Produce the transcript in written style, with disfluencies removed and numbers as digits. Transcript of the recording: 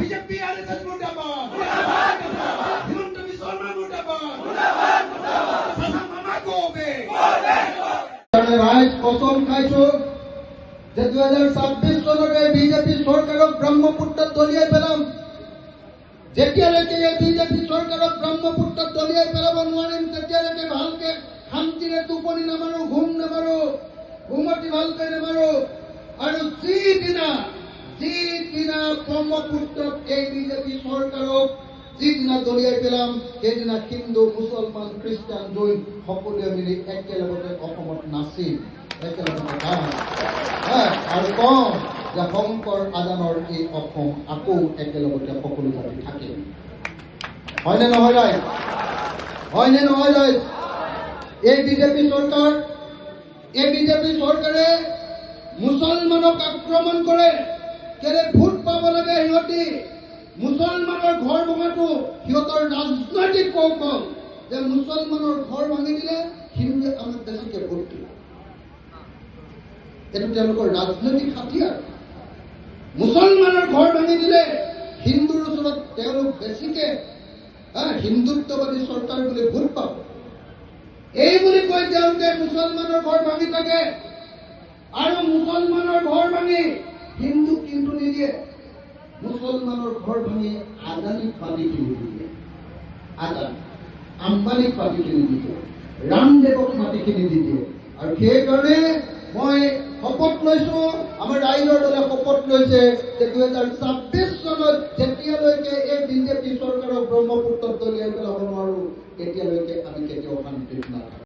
BJP আৰএসএস মুৰ্দাবাদ মুৰ্দাবাদ মুৰ্দাবাদ হিমন্ত বিশ্ব শৰ্মা মুৰ্দাবাদ মুৰ্দাবাদ মুৰ্দাবাদ শাসন মামা গোবে ৰাইজ কসম খাইছো যে 2026 চনৰে বিজেপি চৰকাৰক ব্ৰহ্মপুত্ৰত দলিয়াই পেলাম। যেতিয়ালৈকে এই বিজেপি চৰকাৰক ব্ৰহ্মপুত্ৰত দলিয়াই পেলাব নোৱাৰিম তেতিয়ালৈকে ভালকে শান্তিৰে টোপনি নামাৰো, ঘুম নামাৰো, ঘুমতি ভালকৈ নামাৰো। আৰু যিদিনা ব্ৰহ্মপুত্ৰত এই বিজেপি চৰকাৰক যিদিনা দলিয়াই পেলাম সেইদিনা হিন্দু, মুছলমান, খ্ৰীষ্টান, জৈন সকলোৱে মিলি একেলগতে অসমত নাচিম, একেলগতে গাম আৰু কওঁ যে শংকৰ আজানৰ এই অসম আকৌ একেলগতে সকলো জাতি থাকিম। হয়নে নহয় ৰাইজ? হয়নে নহয় ৰাইজ? এই বিজেপি চৰকাৰে মুছলমানক আক্ৰমণ কৰে। কেলে ভোট পাব লাগে সিহঁতি মুছলমানৰ ঘৰ ভঙাটো সিহঁতৰ ৰাজনৈতিক কৌশল যে মুছলমানৰ ঘৰ ভাঙি দিলে হিন্দুৱে আমাক বেছিকে ভোট দিব। এইটো তেওঁলোকৰ ৰাজনৈতিক হাতিয়াৰ। মুছলমানৰ ঘৰ ভাঙি দিলে হিন্দুৰ ওচৰত তেওঁলোক বেছিকে হিন্দুত্ববাদী চৰকাৰ বুলি ভোট পাব। এই বুলি কৈ তেওঁলোকে মুছলমানৰ ঘৰ ভাঙি থাকে আৰু মুছলমানৰ ঘৰ ভাঙি হিন্দুক কিন্তু নিদিয়ে। মুছলমানৰ ঘৰ ভাঙি আদানীক মাটি কিনি দিয়ে, আম্বানীক মাটি কিনি দিয়ে, ৰামদেৱক মাটি কিনি দি দিয়ে। আৰু সেইকাৰণে মই শপত লৈছো, আমাৰ ৰাইজৰ দলে শপত লৈছে যে 2026 চনত যেতিয়ালৈকে এই বিজেপি চৰকাৰক ব্ৰহ্মপুত্ৰত দলিয়াই পেলাব নোৱাৰো তেতিয়ালৈকে আমি কেতিয়াও শান্তিত নাথাকো।